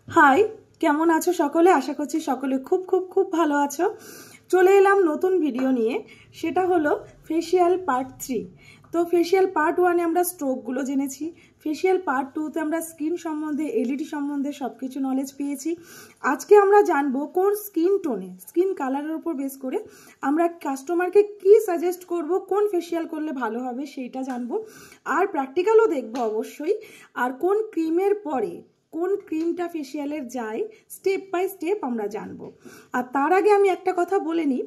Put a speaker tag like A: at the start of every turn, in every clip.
A: High, কেমন আছো সকলে? আশা করছি সকলে খুব খুব খুব ভালো আছো। চলে এলাম নতুন ভিডিও নিয়ে, সেটা হলো ফেসিয়াল পার্ট 3। তো ফেসিয়াল পার্ট 1-এ আমরা স্ট্রোকগুলো জেনেছি, ফেসিয়াল পার্ট 2-তে আমরা স্কিন সম্বন্ধে, এলইডি সম্বন্ধে সব কিছু নলেজ পেয়েছি। আজকে আমরা জানবো কোন স্কিন টোনে, স্কিন কালারের উপর বেস করে আমরা কাস্টমারকে কি সাজেস্ট করব, কোন ফেসিয়াল করলে ভালো হবে সেইটা জানবো। আর প্র্যাকটিক্যালও দেখবো অবশ্যই। আর কোন ক্রিমের পরে কোন ক্রিমটা ফেসিয়ালের যায়, স্টেপ বাই স্টেপ আমরা জানবো। আর তার আগে আমি একটা কথা বলে নিই,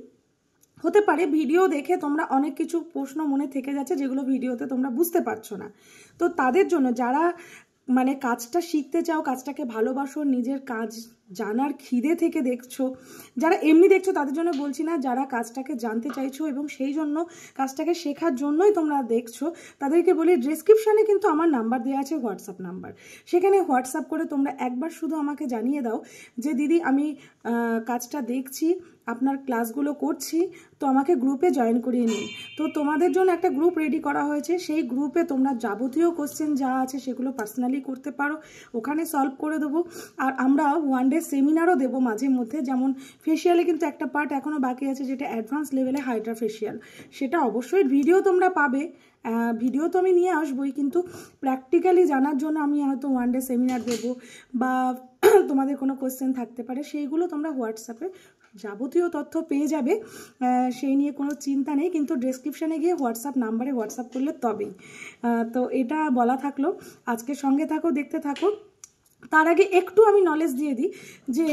A: হতে পারে ভিডিও দেখে তোমরা অনেক কিছু প্রশ্ন মনে থেকে যাচ্ছে যেগুলো ভিডিওতে তোমরা বুঝতে পারছো না। তো তাদের জন্য যারা মানে কাজটা শিখতে চাও, কাজটাকে ভালোবাসো, নিজের কাজ জানার খিদে থেকে দেখছো, যারা এমনি দেখছো তাদের জন্য বলছি না, যারা কাজটাকে জানতে চাইছো এবং সেই জন্য কাজটাকে শেখার জন্যই তোমরা দেখছো, তাদেরকে বলি ডেসক্রিপশানে কিন্তু আমার নাম্বার দেওয়া আছে, হোয়াটসঅ্যাপ নাম্বার। সেখানে হোয়াটসঅ্যাপ করে তোমরা একবার শুধু আমাকে জানিয়ে দাও যে দিদি আমি কাজটা দেখছি, আপনার ক্লাসগুলো করছি, তো আমাকে গ্রুপে জয়েন করিয়ে নিন। তো তোমাদের জন্য একটা গ্রুপ রেডি করা হয়েছে, সেই গ্রুপে তোমরা যাবতীয় কোশ্চেন যা আছে সেগুলো পার্সোনালি করতে পারো, ওখানে সলভ করে দেবো। আর আমরা ওয়ান ডে সেমিনারও দেবো মাঝে মধ্যে, যেমন ফেসিয়ালে কিন্তু একটা পার্ট এখনও বাকি আছে যেটা অ্যাডভান্স লেভেলে হাইড্রা ফেসিয়াল, সেটা অবশ্যই ভিডিও তোমরা পাবে। ভিডিও তো আমি নিয়ে আসবোই, কিন্তু প্র্যাকটিক্যালি জানার জন্য আমি হয়তো ওয়ান ডে সেমিনার দেবো, বা তোমাদের কোনো কোশ্চেন থাকতে পারে, সেইগুলো তোমরা হোয়াটসঅ্যাপে যাবতীয় তথ্য পেয়ে যাবে, সেই নিয়ে কোনো চিন্তা নেই। কিন্তু ডেসক্রিপশানে গিয়ে হোয়াটসঅ্যাপ নাম্বারে হোয়াটসঅ্যাপ করলে তবেই। তো এটা বলা থাকলো, আজকে সঙ্গে থাকো, দেখতে থাকো। তার আগে একটু আমি নলেজ দিয়ে দিই যে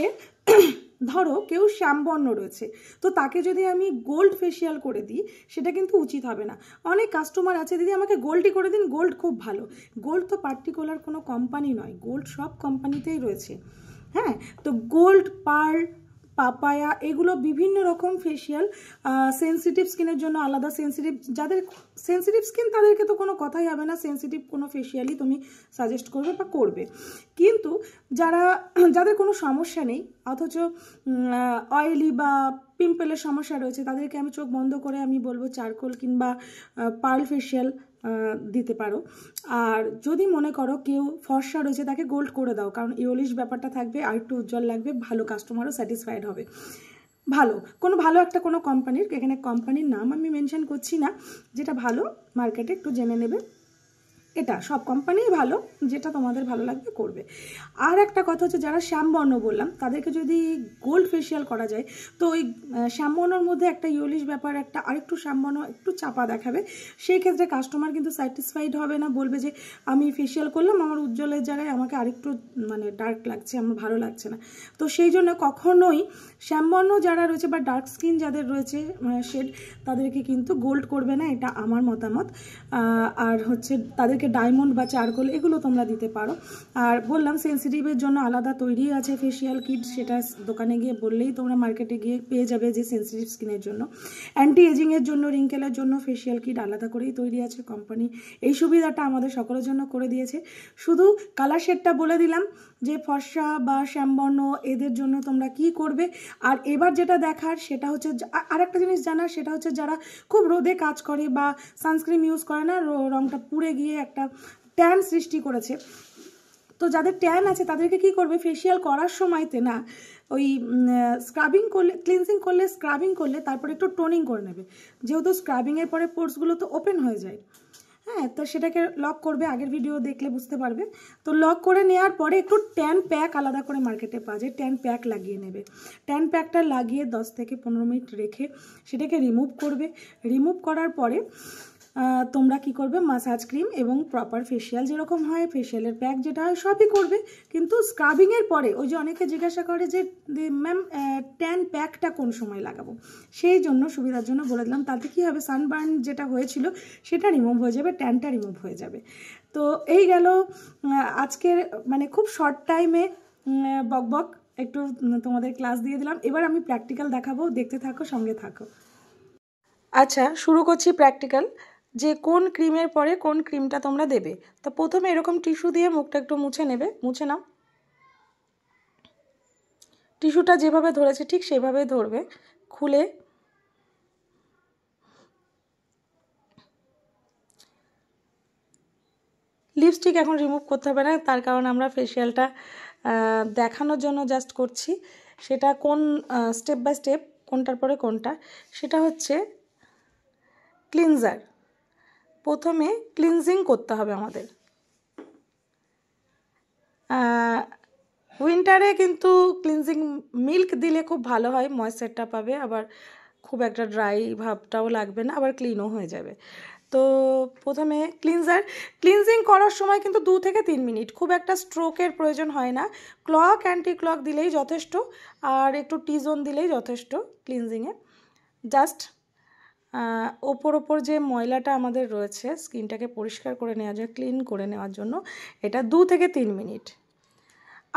A: ধরো কেউ শ্যামবর্ণ রয়েছে, তো তাকে যদি আমি গোল্ড ফেসিয়াল করে দিই সেটা কিন্তু উচিত হবে না। অনেক কাস্টমার আছে, দিদি আমাকে গোল্ডই করে দিন, গোল্ড খুব ভালো। গোল্ড তো পার্টিকুলার কোনো কোম্পানি নয়, গোল্ড সব কোম্পানিতেই রয়েছে। হ্যাঁ, তো গোল্ড, পার্ল, পাপায়া, এগুলো বিভিন্ন রকম ফেসিয়াল। সেন্সিটিভ স্কিনের জন্য আলাদা, যাদের সেন্সিটিভ স্কিন তাদেরকে তো কোনো কথাই হবে না, সেন্সিটিভ কোনো ফেসিয়ালই তুমি সাজেস্ট করবে বা করবে। কিন্তু যাদের কোনো সমস্যা নেই, অথচ অয়েলি বা পিম্পলের সমস্যা রয়েছে, তাদেরকে আমি চোখ বন্ধ করে আমি বলবো চারকোল কিংবা পার্ল ফেসিয়াল দিতে পারো। আর যদি মনে করো কেউ ফর্সা রয়েছে, তাকে গোল্ড করে দাও, কারণ ইয়োলিশ ব্যাপারটা থাকবে, আর একটু উজ্জ্বল লাগবে, ভালো কাস্টমারও স্যাটিসফাইড হবে। ভালো একটা কোনো কোম্পানির, এখানে কোম্পানির নাম আমি মেনশন করছি না, যেটা ভালো মার্কেটে একটু জেনে নেবে। এটা সব কোম্পানিই ভালো, যেটা তোমাদের ভালো লাগবে করবে। আর একটা কথা হচ্ছে, যারা শ্যামবর্ণ বললাম তাদেরকে যদি গোল্ড ফেসিয়াল করা যায়, তো ওই শ্যামবর্ণর মধ্যে একটা ইয়োলিশ ব্যাপার, একটা আরেকটু শ্যামবর্ণ একটু চাপা দেখাবে, সেই ক্ষেত্রে কাস্টমার কিন্তু স্যাটিসফাইড হবে না, বলবে যে আমি ফেসিয়াল করলাম, আমার উজ্জ্বলের জায়গায় আমাকে আরেকটু মানে ডার্ক লাগছে, আমার ভালো লাগছে না। তো সেই জন্য কখনোই শ্যামবর্ণ যারা রয়েছে বা ডার্ক স্কিন যাদের রয়েছে শেড, তাদেরকে কিন্তু গোল্ড করবে না, এটা আমার মতামত। আর হচ্ছে তাদেরকে ডায়মন্ড বা চারকোল এগুলো তোমরা দিতে পারো। আর বললাম সেন্সিটিভের জন্য আলাদা তৈরি আছে ফেসিয়াল কিট, সেটা দোকানে গিয়ে বললেই তোমরা মার্কেটে গিয়ে পেয়ে যাবে, যে সেন্সিটিভ স্কিনের জন্য, অ্যান্টি এজিংয়ের জন্য, রিঙ্কেলের জন্য ফেসিয়াল কিট আলাদা করেই তৈরি আছে কোম্পানি। এই সুবিধাটা আমাদের সকলের জন্য করে দিয়েছে। শুধু কালার শেডটা বলে দিলাম যে ফর্সা বা শ্যামবর্ণ এদের জন্য তোমরা কি করবে। আর এবার যেটা দেখার সেটা হচ্ছে, আর একটা জিনিস জানার সেটা হচ্ছে, যারা খুব রোদে কাজ করে বা সানস্ক্রিন ইউজ করে না, রংটা পুড়ে গিয়ে একটা ট্যান সৃষ্টি করেছে, তো যাদের ট্যান আছে তাদেরকে কি করবে, ফেসিয়াল করার সময়তে না ওই স্ক্রাবিং করলে, ক্লিনজিং করলে, স্ক্রাবিং করলে তারপরে একটু টোনিং করে নেবে, যেহেতু স্ক্রাবিংয়ের পরে পোর্সগুলো তো ওপেন হয়ে যায়। হ্যাঁ, তো সেটাকে লক করবে, আগের ভিডিও দেখলে বুঝতে পারবে। তো লক করে নেওয়ার পরে একটু ট্যান প্যাক আলাদা করে মার্কেটে পাওয়া যায়, ট্যান প্যাক লাগিয়ে নেবে। ট্যান প্যাকটা লাগিয়ে 10 থেকে 15 মিনিট রেখে সেটাকে রিমুভ করবে। রিমুভ করার পরে তোমরা কি করবে, মাসাজ ক্রিম এবং প্রপার ফেসিয়াল যেরকম হয়, ফেসিয়ালের প্যাক যেটা হয় সবই করবে। কিন্তু স্ক্রাবিংয়ের পরে ওই যে অনেকে জিজ্ঞাসা করে যে ম্যাম ট্যান প্যাকটা কোন সময় লাগাবো, সেই জন্য সুবিধার জন্য বলে দিলাম, তাতে কি হবে, সানবার্ন যেটা হয়েছিল সেটা রিমুভ হয়ে যাবে, ট্যানটা রিমুভ হয়ে যাবে। তো এই গেল আজকের মানে খুব শর্ট টাইমে বক একটু তোমাদের ক্লাস দিয়ে দিলাম। এবার আমি প্র্যাকটিক্যাল দেখাবো, দেখতে থাকো, সঙ্গে থাকো। আচ্ছা, শুরু করছি প্র্যাকটিক্যাল, যে কোন ক্রিমের পরে কোন ক্রিমটা তোমরা দেবে। তো প্রথমে এরকম টিস্যু দিয়ে মুখটা একটু মুছে নেবে, মুছে নাও। টিস্যুটা যেভাবে ধরেছে ঠিক সেভাবে ধরবে, খুলে লিপস্টিক এখন রিমুভ করতে হবে না, তার কারণ আমরা ফেসিয়ালটা দেখানোর জন্য জাস্ট করছি, সেটা কোন স্টেপ বাই স্টেপ কোনটার পরে কোনটা। সেটা হচ্ছে ক্লিনজার। প্রথমে ক্লিনজিং করতে হবে আমাদের। উইন্টারে কিন্তু ক্লিনজিং মিল্ক দিলে খুব ভালো হয়, ময়েশ্চারটা পাবে, আবার খুব একটা ড্রাই ভাবটাও লাগবে না, আবার ক্লিনও হয়ে যাবে। তো প্রথমে ক্লিনজিং করার সময় কিন্তু 2 থেকে 3 মিনিট, খুব একটা স্ট্রোকের প্রয়োজন হয় না। ক্লক অ্যান্টি ক্লক দিলেই যথেষ্ট, আর একটু টিজোন দিলেই যথেষ্ট ক্লিনজিংয়ে। জাস্ট ওপর যে ময়লাটা আমাদের রয়েছে স্কিনটাকে পরিষ্কার করে নেওয়া যায়, ক্লিন করে নেওয়ার জন্য এটা 2 থেকে 3 মিনিট।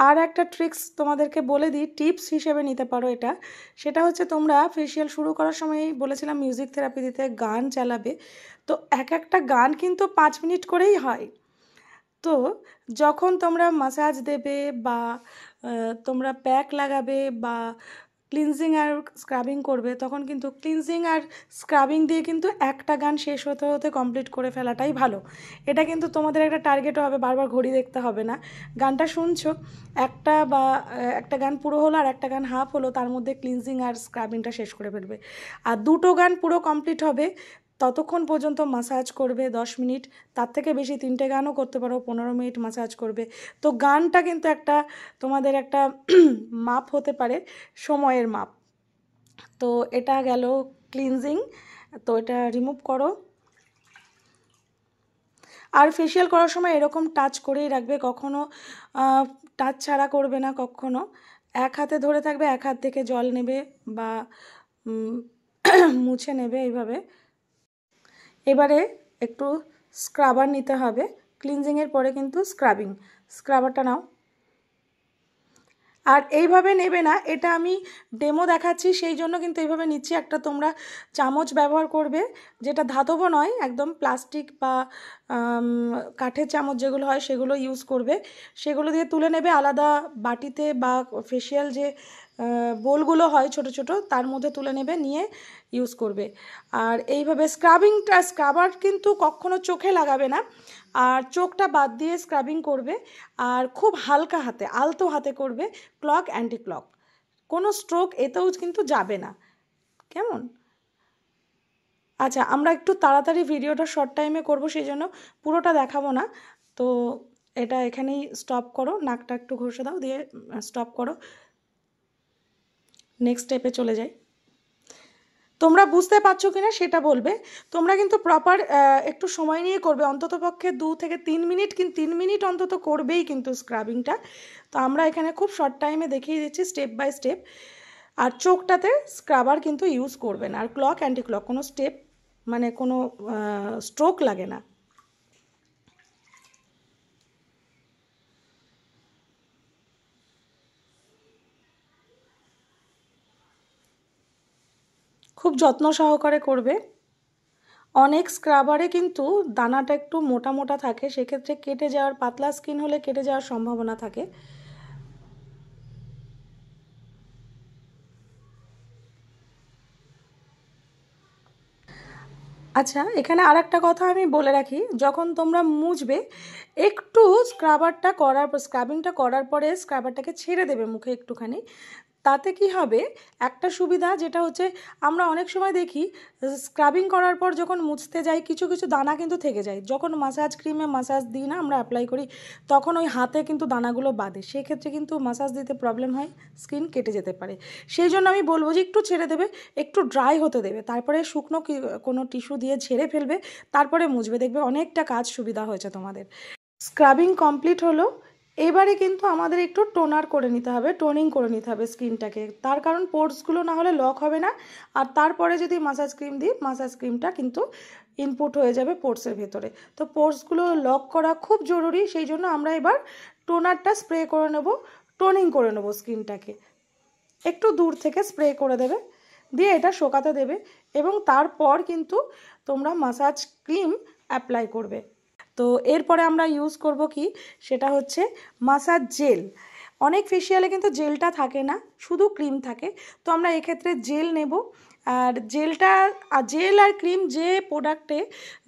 A: আর একটা ট্রিক্স তোমাদেরকে বলে দিই, টিপস হিসেবে নিতে পারো এটা। সেটা হচ্ছে তোমরা ফেসিয়াল শুরু করার সময়ই বলেছিলাম মিউজিক থেরাপি দিতে, গান চালাবে। তো একটা গান কিন্তু 5 মিনিট করেই হয়। তো যখন তোমরা মাসাজ দেবে বা তোমরা প্যাক লাগাবে বা ক্লিনজিং আর স্ক্রাবিং করবে, তখন কিন্তু ক্লিনজিং আর স্ক্রাবিং দিয়ে কিন্তু একটা গান শেষ হতে হতে কমপ্লিট করে ফেলাটাই ভালো। এটা কিন্তু তোমাদের একটা টার্গেটও হবে, বারবার ঘড়ি দেখতে হবে না। গানটা শুনছো, একটা গান পুরো হলো আর একটা গান হাফ হলো, তার মধ্যে ক্লিনজিং আর স্ক্রাবিংটা শেষ করে ফেলবে। আর 2টো গান পুরো কমপ্লিট হবে ততক্ষণ পর্যন্ত মাসাজ করবে 10 মিনিট, তার থেকে বেশি 3টে গানও করতে পারো, 15 মিনিট মাসাজ করবে। তো গানটা কিন্তু তোমাদের একটা মাপ হতে পারে, সময়ের মাপ। তো এটা গেল ক্লিনজিং। তো এটা রিমুভ করো। আর ফেসিয়াল করার সময় এরকম টাচ করেই রাখবে, কখনো টাচ ছাড়া করবে না। কখনো এক হাতে ধরে থাকবে, এক হাত থেকে জল নেবে বা মুছে নেবে এইভাবে। এবারে একটু স্ক্রাবার নিতে হবে, ক্লিনজিংয়ের পরে কিন্তু স্ক্রাবারটা নাও। আর এইভাবে নেবে না, এটা আমি ডেমো দেখাচ্ছি সেই জন্য কিন্তু এইভাবে নিচ্ছি। একটা তোমরা চামচ ব্যবহার করবে, যেটা ধাতব নয়, একদম প্লাস্টিক বা কাঠের চামচ যেগুলো হয় সেগুলো ইউজ করবে। সেগুলো দিয়ে তুলে নেবে আলাদা বাটিতে বা ফেসিয়াল যে বোলগুলো হয় ছোট ছোট, তার মধ্যে তুলে নেবে, নিয়ে ইউজ করবে। আর এইভাবে স্ক্রাবার কিন্তু কখনো চোখে লাগাবে না, আর চোখটা বাদ দিয়ে স্ক্রাবিং করবে। আর খুব হালকা হাতে, আলতো হাতে করবে, ক্লক অ্যান্টি ক্লক, কোনো স্ট্রোক এতেও কিন্তু যাবে না। কেমন? আচ্ছা, আমরা একটু তাড়াতাড়ি ভিডিওটা শর্ট টাইমে করব, সেই জন্য পুরোটা দেখাবো না। তো এটা এখানেই স্টপ করো, নাকটা একটু ঘষে দাও, দিয়ে স্টপ করো। নেক্সট স্টেপে চলে যাই। তোমরা বুঝতে পারছো কিনা সেটা বলবে। তোমরা কিন্তু প্রপার একটু সময় নিয়ে করবে, অন্ততপক্ষে 2 থেকে 3 মিনিট, কিন্তু 3 মিনিট অন্তত করবেই কিন্তু স্ক্রাবিংটা। তো আমরা এখানে খুব শর্ট টাইমে দেখিয়ে দিচ্ছি স্টেপ বাই স্টেপ। আর চোখটাতে স্ক্রাবার কিন্তু ইউজ করবে না। আর ক্লক অ্যান্টি ক্লক, কোনো কোনো স্ট্রোক লাগে না। খুব যত্ন সহকারে করবে। অনেক স্ক্রাবারে কিন্তু দানাটা একটু মোটা মোটা থাকে, সেক্ষেত্রে কেটে যাওয়ার, পাতলা স্কিন হলে কেটে যাওয়ার সম্ভাবনা থাকে। আচ্ছা, এখানে আর একটা কথা আমি বলে রাখি, যখন তোমরা মুছবে একটু স্ক্রাবিংটা করার পরে স্ক্রাবারটাকে ছেড়ে দেবে মুখে একটুখানি। তাতে কি হবে, একটা সুবিধা, যেটা হচ্ছে আমরা অনেক সময় দেখি স্ক্রাবিং করার পর যখন মুছতে যাই কিছু কিছু দানা কিন্তু থেকে যায়। যখন মাসাজ ক্রিমে মাসাজ দিই না, আমরা অ্যাপ্লাই করি, তখন ওই হাতে কিন্তু দানাগুলো বাঁধে, সেক্ষেত্রে কিন্তু মাসাজ দিতে প্রবলেম হয়, স্কিন কেটে যেতে পারে। সেই জন্য আমি বলবো যে একটু ছেড়ে দেবে, একটু ড্রাই হতে দেবে, তারপরে শুকনো কোনো টিস্যু দিয়ে ঝেড়ে ফেলবে, তারপরে মুছবে, দেখবে অনেকটা কাজ সুবিধা হয়েছে তোমাদের। স্ক্রাবিং কমপ্লিট হলো। এবারে কিন্তু আমাদের একটু টোনিং করে নিতে হবে স্কিনটাকে, তার কারণ পোর্সগুলো না হলে লক হবে না। আর তারপরে যদি মাসাজ ক্রিম দিই, মাসাজ ক্রিমটা কিন্তু ইনপুট হয়ে যাবে পোর্সের ভেতরে। তো পোর্সগুলো লক করা খুব জরুরি, সেই জন্য আমরা এবার টোনারটা স্প্রে করে নেব, টোনিং করে নেব স্কিনটাকে। একটু দূর থেকে স্প্রে করে দেবে, দিয়ে এটা শোকাতে দেবে, এবং তারপর কিন্তু তোমরা মাসাজ ক্রিম অ্যাপ্লাই করবে। তো এরপরে আমরা ইউজ করব কি, সেটা হচ্ছে মাসাজ জেল। অনেক ফেসিয়ালে কিন্তু জেলটা থাকে না, শুধু ক্রিম থাকে। তো আমরা এক্ষেত্রে জেল নেব, আর জেলটা, জেল আর ক্রিম যে প্রোডাক্টে,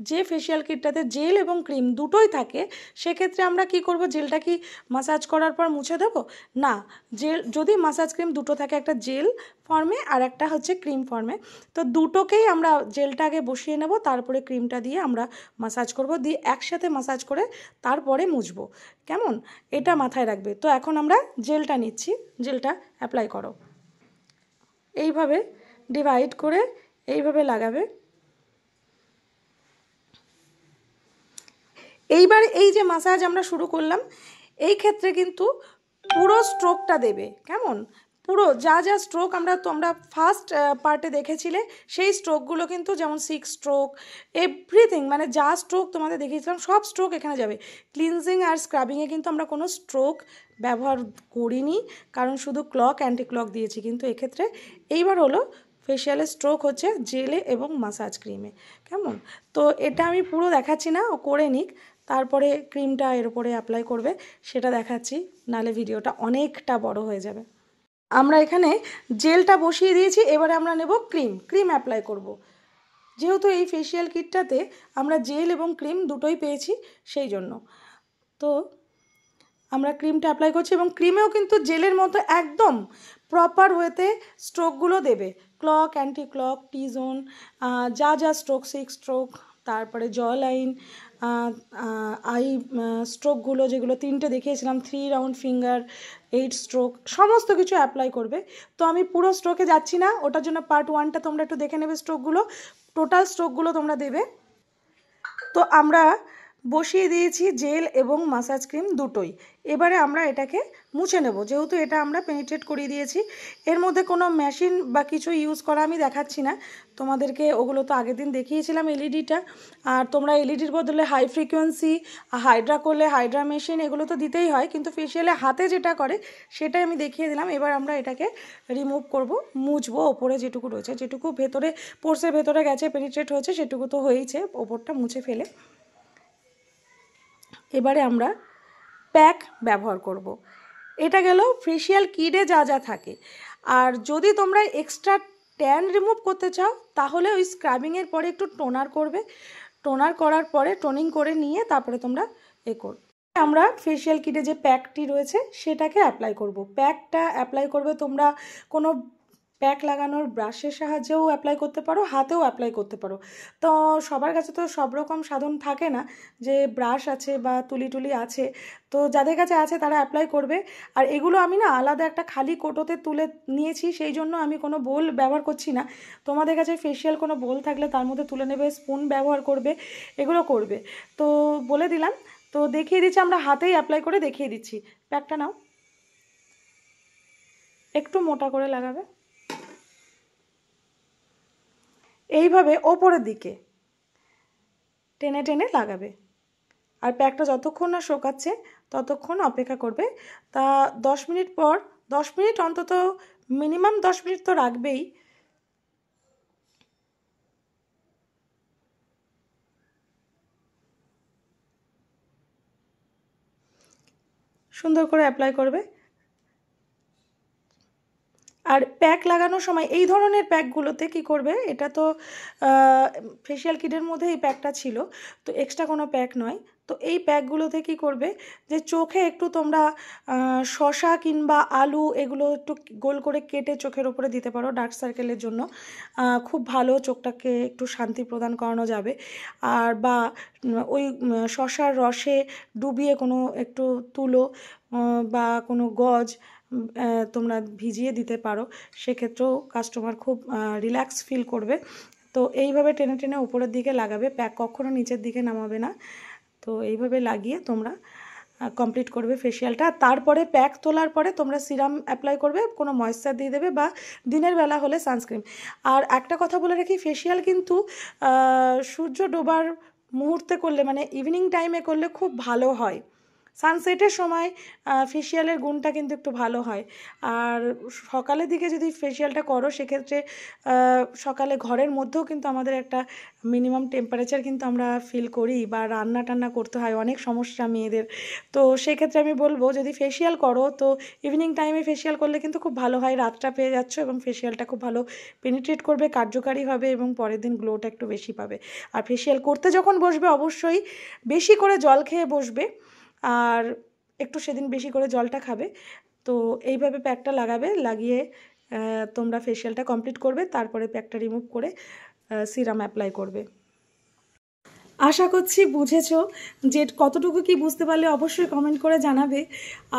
A: যে ফেসিয়াল কিটটাতে জেল এবং ক্রিম দুটোই থাকে, সেক্ষেত্রে আমরা কি করব, জেলটা কি মাসাজ করার পর মুছে দেবো? না, জেল যদি মাসাজ ক্রিম দুটো থাকে, একটা জেল ফর্মে আর একটা হচ্ছে ক্রিম ফর্মে, তো দুটোকেই আমরা জেলটা আগে বসিয়ে নেব, তারপরে ক্রিমটা দিয়ে আমরা মাসাজ করব, দিয়ে একসাথে মাসাজ করে তারপরে মুছবো। কেমন? এটা মাথায় রাখবে। তো এখন আমরা জেলটা নিচ্ছি, জেলটা অ্যাপ্লাই করো। এইভাবে ডিভাইড করে এইভাবে লাগাবে। এইবার এই যে মাসাজ আমরা শুরু করলাম, এই ক্ষেত্রে কিন্তু পুরো স্ট্রোকটা দেবে। কেমন? পুরো যা যা স্ট্রোক তোমরা ফার্স্ট পার্টে দেখেছিলে, সেই স্ট্রোকগুলো কিন্তু, যেমন 6 স্ট্রোক, এভরিথিং, মানে যা স্ট্রোক তোমাদের দেখিয়েছিলাম সব স্ট্রোক এখানে যাবে। ক্লিনজিং আর স্ক্রাবিংয়ে কিন্তু আমরা কোনো স্ট্রোক ব্যবহার করিনি, কারণ শুধু ক্লক, অ্যান্টি ক্লক দিয়েছি। কিন্তু এক্ষেত্রে এইবার হলো ফেশিয়ালের স্ট্রোক হচ্ছে জেলে এবং মাসাজ ক্রিমে। কেমন? তো এটা আমি পুরো দেখাচ্ছি না, ও করে নিক, তারপরে ক্রিমটা এর উপরে অ্যাপ্লাই করবে, সেটা দেখাচ্ছি, নাহলে ভিডিওটা অনেকটা বড় হয়ে যাবে। আমরা এখানে জেলটা বসিয়ে দিয়েছি, এবারে আমরা নেব ক্রিম অ্যাপ্লাই করব। যেহেতু এই ফেসিয়াল কিটটাতে আমরা জেল এবং ক্রিম দুটোই পেয়েছি, সেই জন্য তো আমরা ক্রিমটা অ্যাপ্লাই করছি, এবং ক্রিমেও কিন্তু জেলের মতো একদম প্রপার ওয়েতে স্ট্রোকগুলো দেবে। ক্লক, অ্যান্টি ক্লক, টি জোন, যা যা স্ট্রোক, 6 স্ট্রোক, তারপরে জ লাইন, আই স্ট্রোকগুলো যেগুলো 3টে দেখিয়েছিলাম, 3 রাউন্ড ফিঙ্গার, 8 স্ট্রোক, সমস্ত কিছু অ্যাপ্লাই করবে। তো আমি পুরো স্ট্রোকে যাচ্ছি না, ওটার জন্য পার্ট 1টা তোমরা একটু দেখে নেবে, স্ট্রোকগুলো, টোটাল স্ট্রোকগুলো তোমরা দেবে। তো আমরা বসিয়ে দিয়েছি জেল এবং মাসাজ ক্রিম দুটোই। এবারে আমরা এটাকে মুছে নেব, যেহেতু এটা আমরা পেনিট্রেট করিয়ে দিয়েছি। এর মধ্যে কোনো মেশিন বা কিছু ইউজ করা আমি দেখাচ্ছি না তোমাদেরকে, ওগুলো তো আগের দিন দেখিয়েছিলাম এলইডিটা। আর তোমরা এলইডির বদলে হাই ফ্রিকোয়েন্সি, হাইড্রা করলে হাইড্রা মেশিন, এগুলো তো দিতেই হয়, কিন্তু ফেশিয়ালে হাতে যেটা করে সেটাই আমি দেখিয়ে দিলাম। এবার আমরা এটাকে রিমুভ করব, মুছবো, ওপরে যেটুকু রয়েছে, যেটুকু ভেতরে পোর্সের ভেতরে গেছে, পেনিট্রেট হয়েছে, সেটুকু তো হয়েইছে, ওপরটা মুছে ফেলে এবারে আমরা প্যাক ব্যবহার করব। এটা গেল ফেশিয়াল কিটে যা যা থাকে। আর যদি তোমরা এক্সট্রা ট্যান রিমুভ করতে চাও, তাহলে ওই স্ক্রাবিংয়ের পরে একটু টোনার করবে, টোনার করার পরে টোনিং করে নিয়ে তারপরে তোমরা করবে। আমরা ফেশিয়াল কিটে যে প্যাকটি রয়েছে সেটাকে অ্যাপ্লাই করব। প্যাকটা অ্যাপ্লাই করবে তোমরা কোনো প্যাক লাগানোর ব্রাশের সাহায্যেও অ্যাপ্লাই করতে পারো, হাতেও অ্যাপ্লাই করতে পারো। তো সবার কাছে তো সব রকম সাধন থাকে না, যে ব্রাশ আছে বা তুলি আছে, তো যাদের কাছে আছে তারা অ্যাপ্লাই করবে। আর এগুলো আমি না আলাদা একটা খালি কোটোতে তুলে নিয়েছি, সেই জন্য আমি কোনো বোল ব্যবহার করছি না। তোমাদের কাছে ফেশিয়াল কোনো বোল থাকলে তার মধ্যে তুলে নেবে, স্পুন ব্যবহার করবে, এগুলো করবে। তো বলে দিলাম, তো দেখিয়ে দিচ্ছি, আমরা হাতেই অ্যাপ্লাই করে দেখিয়ে দিচ্ছি। প্যাকটা নাও, একটু মোটা করে লাগাবে, এইভাবে ওপরের দিকে টেনে টেনে লাগাবে। আর প্যাকটা যতক্ষণ না শোকাচ্ছে ততক্ষণ অপেক্ষা করবে। তা 10 মিনিট পর, 10 মিনিট অন্তত, মিনিমাম 10 মিনিট তো রাখবেই। সুন্দর করে অ্যাপ্লাই করবে। আর প্যাক লাগানোর সময় এই ধরনের প্যাকগুলোতে কি করবে, এটা তো ফেশিয়াল কিটের মধ্যে এই প্যাকটা ছিল, তো এক্সট্রা কোনো প্যাক নয়। তো এই প্যাকগুলোতে কি করবে, যে চোখে একটু তোমরা শসা কিংবা আলু এগুলো একটু গোল করে কেটে চোখের ওপরে দিতে পারো, ডার্ক সার্কেলের জন্য খুব ভালো, চোখটাকে একটু শান্তি প্রদান করানো যাবে। আর বা ওই শসার রসে ডুবিয়ে কোনো একটু তুলো বা কোনো গজ তোমরা ভিজিয়ে দিতে পারো, সেক্ষেত্রেও কাস্টমার খুব রিল্যাক্স ফিল করবে। তো এইভাবে টেনে টেনে উপরের দিকে লাগাবে, প্যাক কখনো নিচের দিকে নামাবে না। তো এইভাবে লাগিয়ে তোমরা কমপ্লিট করবে ফেশিয়ালটা। তারপরে প্যাক তোলার পরে তোমরা সিরাম অ্যাপ্লাই করবে, কোনো ময়েশ্চার দিয়ে দেবে, বা দিনের বেলা হলে সানস্ক্রিন। আর একটা কথা বলে রাখি, ফেশিয়াল কিন্তু সূর্য ডোবার মুহূর্তে করলে, মানে ইভিনিং টাইমে করলে খুব ভালো হয়, সানসেটের সময় ফেসিয়ালের গুণটা কিন্তু একটু ভালো হয়। আর সকালের দিকে যদি ফেসিয়ালটা করো সেক্ষেত্রে সকালে ঘরের মধ্যেও কিন্তু আমাদের একটা মিনিমাম টেম্পারেচার কিন্তু আমরা ফিল করি, বা রান্না টান্না করতে হয়, অনেক সমস্যা মেয়েদের। তো সেক্ষেত্রে আমি বলবো যদি ফেসিয়াল করো তো ইভিনিং টাইমে ফেসিয়াল করলে কিন্তু খুব ভালো হয়, রাতটা পেয়ে যাচ্ছ এবং ফেসিয়ালটা খুব ভালো পেনিট্রেট করবে, কার্যকারী হবে এবং পরের দিন গ্লোটা একটু বেশি পাবে। আর ফেসিয়াল করতে যখন বসবে অবশ্যই বেশি করে জল খেয়ে বসবে, আর একটু সেদিন বেশি করে জলটা খাবে। তো এইভাবে প্যাকটা লাগাবে, লাগিয়ে তোমরা ফেসিয়ালটা কমপ্লিট করবে, তারপরে প্যাকটা রিমুভ করে সিরাম অ্যাপ্লাই করবে। আশা করছি বুঝেছো, যে কতটুকু কি বুঝতে পারলে অবশ্যই কমেন্ট করে জানাবে।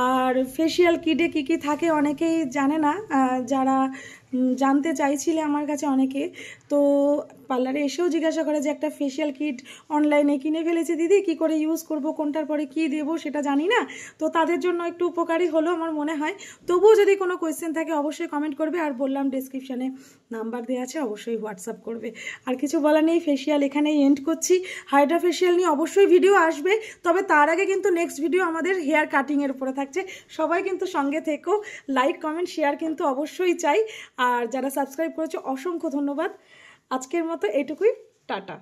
A: আর ফেসিয়াল কিটে কী কী থাকে অনেকেই জানে না, যারা জানতে চাইছিলে আমার কাছে অনেকে, তো পার্লারে এসেও জিজ্ঞাসা করে যে একটা ফেসিয়াল কিট অনলাইনে কিনে ফেলেছি দিদি, কি করে ইউজ করব, কোনটার পরে কি দেব সেটা জানি না। তো তাদের জন্য একটু উপকারী হলো আমার মনে হয়। তবুও যদি কোনো কোয়েশ্চেন থাকে অবশ্যই কমেন্ট করবে, আর বললাম ডেসক্রিপশানে নাম্বার দেওয়া আছে, অবশ্যই হোয়াটসঅ্যাপ করবে। আর কিছু বলার নেই, ফেসিয়াল এখানেই এন্ড করছি। হাইড্রা ফেসিয়াল নিয়ে অবশ্যই ভিডিও আসবে, তবে তার আগে কিন্তু নেক্সট ভিডিও আমাদের হেয়ার কাটিংয়ের উপরে থাকছে। সবাই কিন্তু সঙ্গে থেকো, লাইক কমেন্ট শেয়ার কিন্তু অবশ্যই চাই। আর যারা সাবস্ক্রাইব করেছো অসংখ্য ধন্যবাদ। আজকের মতো এটুকুই, টাটা।